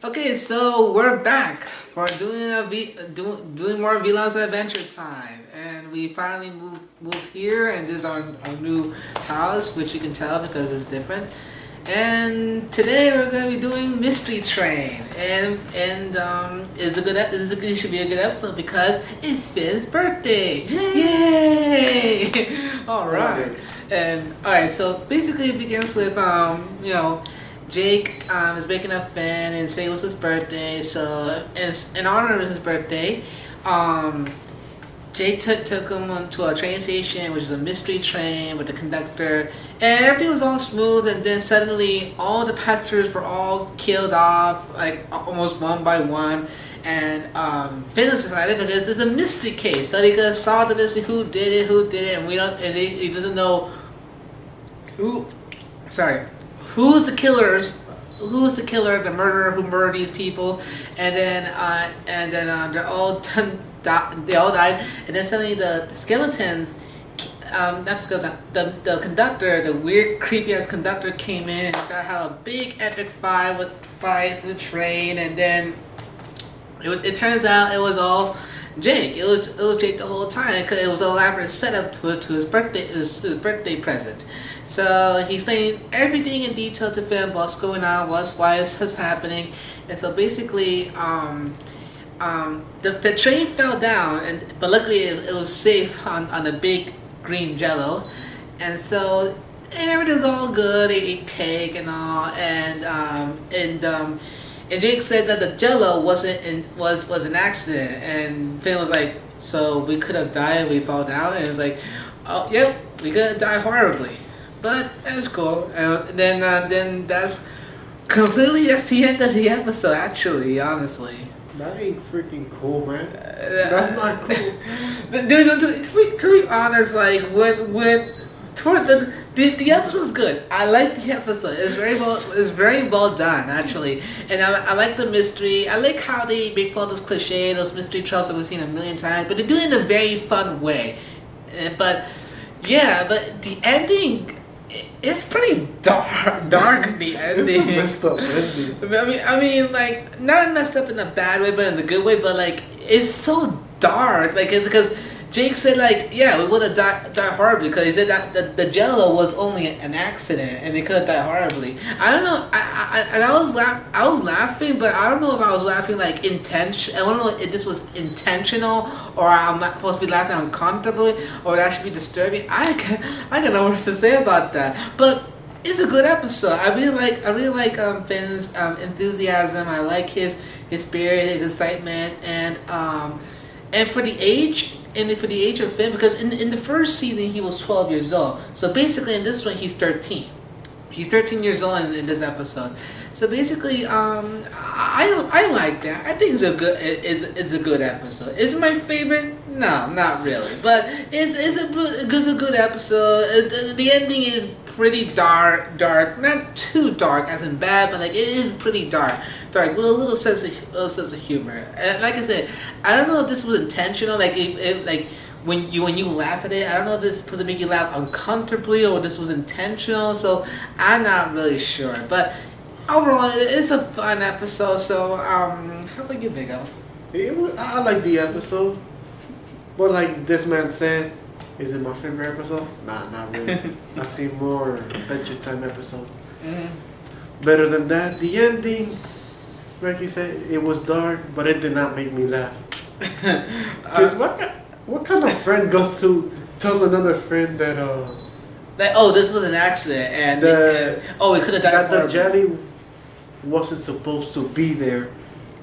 Okay, so we're back for doing more Villa's Adventure Time, and we finally moved here, and this is our new house, which you can tell because it's different. And today we're gonna be doing Mystery Train, and it's a good it should be a good episode because it's Finn's birthday. Yay! All right, all right. So basically, it begins with Jake is waking up Finn and saying it was his birthday. So, in honor of his birthday, Jake took him to a train station, which is a mystery train with the conductor, and everything was all smooth. And then suddenly, all the passengers were all killed off, like almost one by one. And Finn is excited because it's a mystery case, so they could solve the mystery: who did it, and we don't, and he doesn't know who. Sorry. Who's the killers? Who's the killer, the murderer who murdered these people? And then they're all done. They all died. And then suddenly the skeletons, not skeleton, the conductor, the weird, creepy ass conductor came in and started having a big epic fight with the train. And then it turns out it was all Jake. It was Jake the whole time because it was an elaborate setup to his birthday present. So he explained everything in detail to Finn, what's going on, why it's happening, and so basically, the train fell down, but luckily it was safe on the big green Jello, and so everything was all good. They ate cake and all, and Jake said that the Jello was an accident, and Finn was like, so we could have died if we fell down, and it was like, oh yep, we could have died horribly. But that's cool. And then that's the end of the episode. Actually, honestly, that ain't freaking cool, man. That's not cool. Dude, to be honest, like when toward the episode's good. I like the episode. It's very well done, actually. And I like the mystery. I like how they make fun of those cliche, those mystery tropes that we've seen a million times, but they do it in a very fun way. But the ending. It's pretty dark. The ending. It's a messed up ending. I mean, like not messed up in a bad way, but in a good way. But like, it's so dark. Like, it's because Jake said, like, yeah, we would have died horribly because he said that the Jello was only an accident and they could have died horribly. I don't know. I was laughing, but I don't know if I was laughing like intention. I don't know if this was intentional or I'm not supposed to be laughing uncomfortably or that should be disturbing. I got no words to say about that. But it's a good episode. I really like Finn's enthusiasm. I like his spirit, his excitement, and for the age. And for the age of Finn, because in the first season he was 12 years old. So basically in this one he's 13. He's 13 years old in this episode. So basically, I like that. I think it's a good episode. Is it my favorite? No, not really. But it's a good episode. The ending is pretty dark, not too dark as in bad, but like it is pretty dark with a little sense of humor. And like I said, I don't know if this was intentional. Like like when you laugh at it, I don't know if this is supposed to make you laugh uncomfortably or this was intentional. So I'm not really sure. But overall, it's a fun episode. So how about you, Big Al? I like the episode, but like this man said, is it my favorite episode? Nah, not really. I've seen more Adventure Time episodes. Mm-hmm. Better than that, the ending, like you said, it was dark, but it did not make me laugh. Cause what kind of friend tells another friend that like, oh, this was an accident, and we could have died. That the jelly wasn't supposed to be there,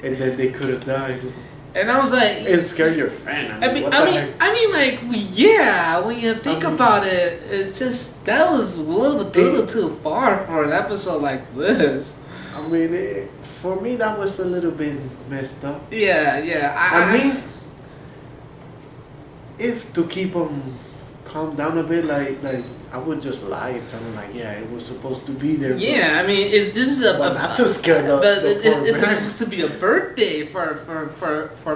and then they could have died. And I was like, it scared your friend. I mean, like, yeah. When you think about it, it's just that was a little too far for an episode like this. I mean, for me, that was a little bit messed up. Yeah. I mean, if to keep them calm down a bit, like I would just lie and tell him like, yeah, it was supposed to be there. Yeah, I mean, this is a not to scare the it's poor man. supposed to be a birthday for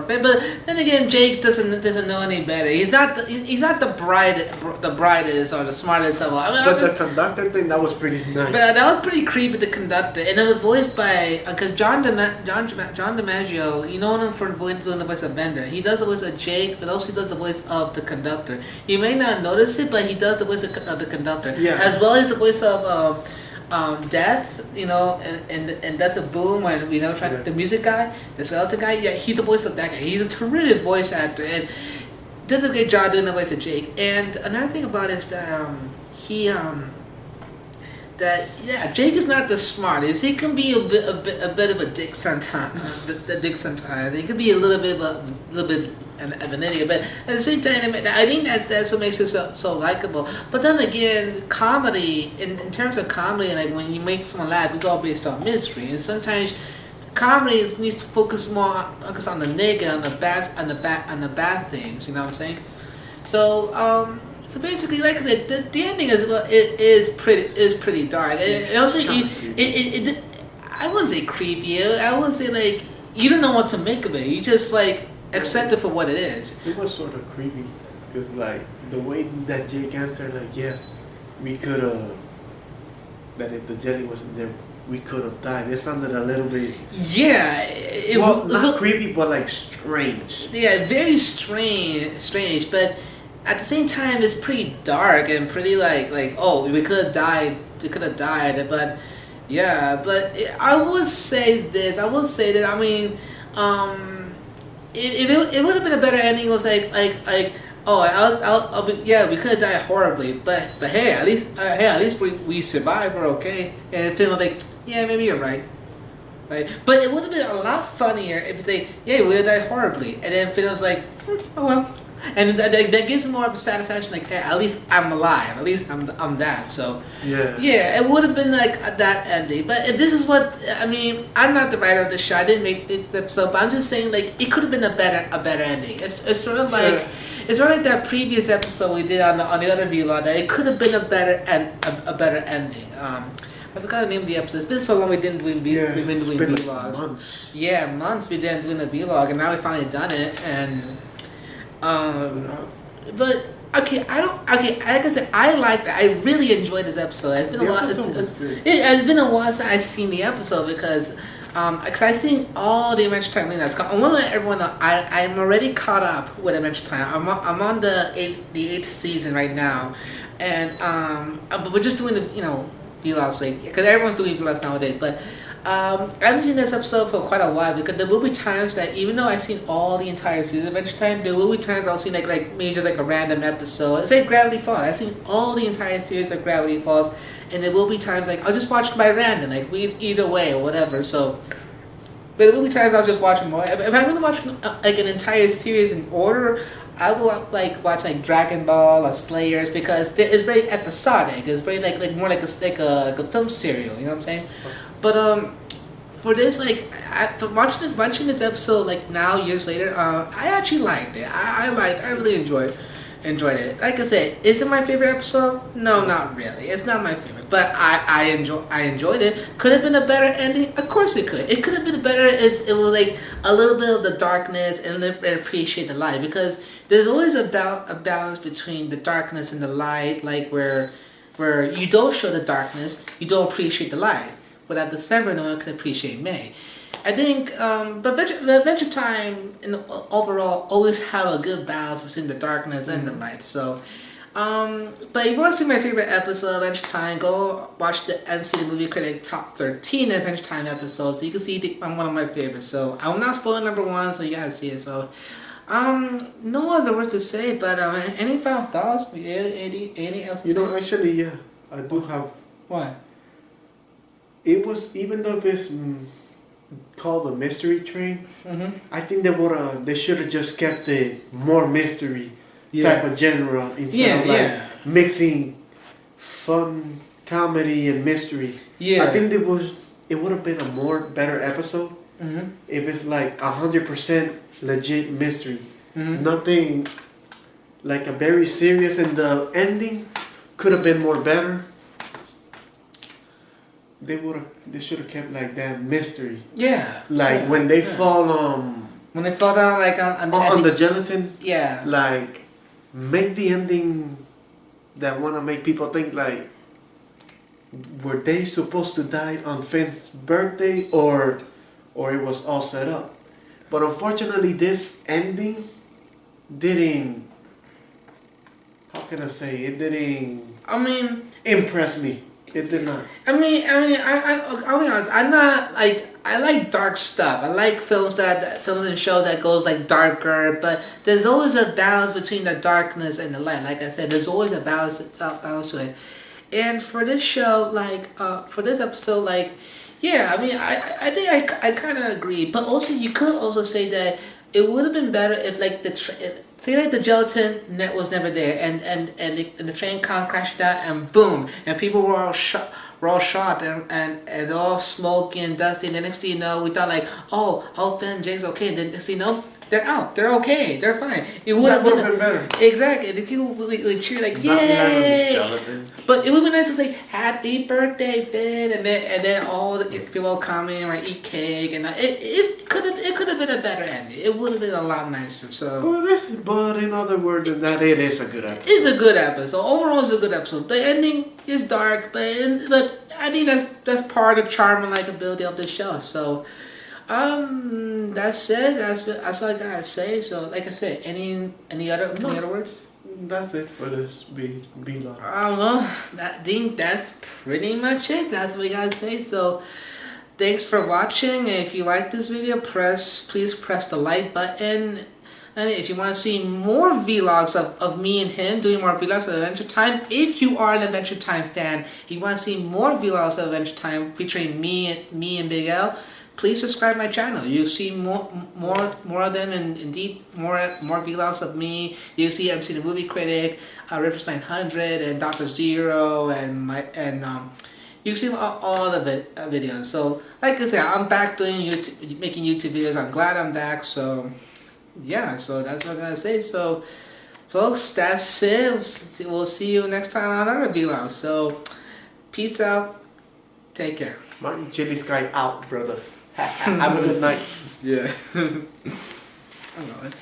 Finn. But then again, Jake doesn't know any better. He's not the brightest or the smartest of all. I mean, But the conductor thing, that was pretty nice. but that was pretty creepy. The conductor, and it was voiced by because John DiMaggio. You know him for doing the voice of Bender. He does the voice of Jake, but also he does the voice of the conductor. You may not notice it, but he does the voice of the conductor, as well as the voice of Death, and Death of Boom, when the music guy, the skeleton guy. Yeah, he's the voice of that guy. He's a terrific voice actor and did a great job doing the voice of Jake. And another thing about it is that Jake is not the smartest. He can be a bit of a dick sometimes. The dick sometimes. He can be a little bit of an idiot, but at the same time, I think that's what makes it so likable. But then again, comedy in terms of comedy, like when you make someone laugh, it's all based on mystery, and sometimes comedy needs to focus on the negative, on the bad things. You know what I'm saying? So. So basically, like I said, the ending is pretty dark. It also I wouldn't say creepy. I wouldn't say like you don't know what to make of it. You just like accept it for what it is. It was sort of creepy because like the way that Jake answered, like we could have. That if the jelly wasn't there, we could have died. It sounded a little bit. Yeah, it was not creepy, but like strange. Yeah, very strange, but. At the same time, it's pretty dark and pretty like we could have died. We could have died, but yeah. But I would say this. I mean, it would have been a better ending. It was like I'll be, yeah, we could have died horribly, but hey, at least we survived. We're okay. And Finn was like, yeah, maybe you're right. Right, but it would have been a lot funnier if it's like, yeah, we would have died horribly, and then Finn was like, oh well. And that gives him more of a satisfaction, like, hey, at least I'm alive. At least I'm that. So yeah, it would have been like that ending. But if this is what I mean, I'm not the writer of the show. I didn't make this episode, but I'm just saying like it could have been a better ending. It's sort of like it's sort of like that previous episode we did on the other vlog. That it could have been a better ending. I forgot the name of the episode. It's been so long we've been doing vlogs. Months. Yeah, months we didn't doing the vlog, and now we finally done it and. But okay, like I said, I liked it. I really enjoyed this episode. It's been a while. It's been a while since I've seen the episode because I've seen all the Adventure Time lineups. I want to let everyone know I'm already caught up with Adventure Time. I'm on the eighth season right now, and but we're just doing the vlogs because everyone's doing vlogs nowadays, but. I haven't seen this episode for quite a while because there will be times that even though I've seen all the entire season of Adventure Time, there will be times I'll see like maybe just like a random episode. It's like Gravity Falls. I've seen all the entire series of Gravity Falls, and there will be times like I'll just watch it by random, like either way or whatever. So, but there will be times I'll just watch them all. If I'm gonna watch like an entire series in order, I will like watch like Dragon Ball or Slayers because it's very episodic. It's very like more like a film serial. You know what I'm saying? But for this, like, for watching this episode, like now years later, I actually liked it. I really enjoyed it. Like I said, is it my favorite episode? No, not really. It's not my favorite, but I enjoyed it. Could have been a better ending? Of course it could. It could have been better if it was like a little bit of the darkness and appreciate the light because there's always a balance between the darkness and the light, like where you don't show the darkness, you don't appreciate the light. Without December, no one can appreciate May. I think, but Adventure Time overall always have a good balance between the darkness and the light. So, but if you want to see my favorite episode of Adventure Time, go watch the MC the Movie Critic Top 13 Adventure Time episodes. So you can see I'm one of my favorites. So I'm not spoiling number 1, so you gotta see it. So, no other words to say. But any final thoughts? Anything else to say? Actually, yeah, I do have. What? It was, even though it's called a mystery train, I think they should have just kept it more mystery type of genre instead of mixing fun, comedy, and mystery. Yeah, I think it would have been a better episode if it's like 100% legit mystery, nothing like a very serious, and the ending could have been more better. They should have kept like that mystery. Yeah. Like yeah, when they yeah. fall When they fall down like on the gelatin. Yeah. Like make the ending that wanna make people think like, were they supposed to die on Finn's birthday or it was all set up? But unfortunately, this ending didn't. How can I say it? Didn't I mean, impress me. It did not. I'll be honest. I'm not like I like dark stuff. I like films and shows that goes like darker. But there's always a balance between the darkness and the light. Like I said, there's always a balance to it. And for this show, for this episode, yeah, I mean, I think I kind of agree. But also, you could also say that it would have been better if like the gelatin net was never there and the train crashed out and boom and people were all shot and all smoky and dusty and the next thing you know we thought like oh Finn and Jake's okay and then next thing you know they're out, they're okay, they're fine. It would have been better. Exactly. The people would cheer like yay. But it would be nice to say happy birthday Finn and then all the people come in and eat cake and it could have been a better ending. It would have been a lot nicer. So but in other words than that, it is a good episode. It's a good episode. Overall, it's a good episode. The ending is dark, but I think that's part of the charm and likability of the show. So, that's it. That's all I gotta say. So, like I said, any other words? That's it for this vlog. I don't know. I think that's pretty much it. That's what we gotta say. So, thanks for watching. If you like this video, please press the like button. And if you want to see more vlogs of me and him doing more vlogs of Adventure Time, if you are an Adventure Time fan, if you want to see more vlogs of Adventure Time featuring me and Big L, please subscribe my channel. You'll see more of them, and indeed more vlogs of me. You'll see MC the Movie Critic, Rivers 900, and Dr. Zero, and you see all the videos. So, like I said, I'm back doing making YouTube videos. I'm glad I'm back. So. Yeah, so that's what I'm going to say. So, folks, that's it. We'll see you next time on another vlog. So, peace out. Take care. Martin Chili Sky out, brothers. Have a good night. Yeah. I know it.